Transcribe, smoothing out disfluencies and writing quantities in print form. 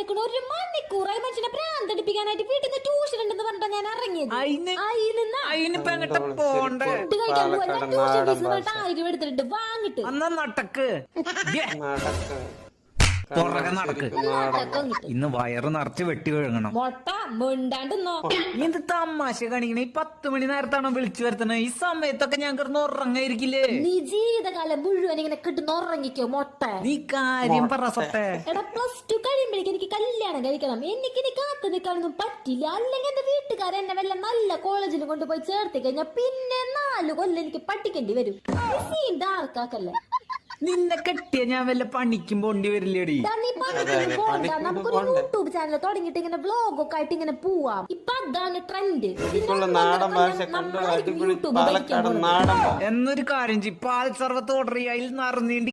വന്നേക്കണ 1 മണിക്കൂറായി മനുഷ്യനെ പ്രാന്തടിപ്പിക്കാനായിട്ട് വീട്ടിൽ നിന്ന് ട്യൂഷൻ ഉണ്ടെന്ന് പറഞ്ഞാ ഞാൻ ഇറങ്ങിയത്. ഫുഡ് കഴിക്കാൻ പോവാൻ ട്യൂഷൻ ഫീസ് 1000 എടുത്തിട്ടുണ്ട് വാങ്ങിട്ട് നടക്ക് പുറകെ നടക്ക്. ഇന്ന് വയറ് നിറച്ച് വെട്ടി വിഴുങ്ങണം. മൊട്ട മിണ്ടാണ്ടെന്നോ. എന്ത് തമാശ കാണിക്കണേ? 10 മണി നേരത്താണോ വിളിച്ചു വരുത്തണേ? ഈ സമയത്തൊക്കെ ഞാൻ കിടന്ന് ഉറങ്ങായിരിക്കില്ലേ? നീ ജീവിതകാലം മുഴുവൻ ഇങ്ങനെ കിട്ടുന്ന ഉറങ്ങിക്കോ മൊട്ട. നീ കാര്യം പറ സൊട്ടെ. എടാ +2 കഴിയുമ്പോഴേക്ക് എനിക്ക് കല്യാണം കഴിക്കണം. എനിക്ക് ഇനി കാത്തു നിൽക്കാനൊന്നും പറ്റില്ല. അല്ലെങ്കിൽ എന്റെ വീട്ടുകാരെ എന്നെ വല്ല നല്ല കോളേജിൽ കൊണ്ടുപോയി ചേർത്തി കഴിഞ്ഞാൽ പിന്നെ 4 കൊല്ലം എനിക്ക് പഠിക്കേണ്ടി വരും. ഡാർക്കാക്കല്ലേ. നിന്നെ കെട്ടിയ ഞാൻ വല്ല പണിക്കും പോണ്ടി വരില്ലേടി? നമുക്കൊരു യൂട്യൂബ് ചാനൽ തുടങ്ങിട്ട് ഇങ്ങനെ വ്ലോഗ് ഒക്കെ ആയിട്ട് ഇങ്ങനെ പോവാം. ഇപ്പൊ അതാണ് ട്രെൻഡ്. എന്നൊരു കാര്യം പാൽ സർവത്ത് ഓർഡർ ചെയ്യാൻ നിറഞ്ഞീണ്ടി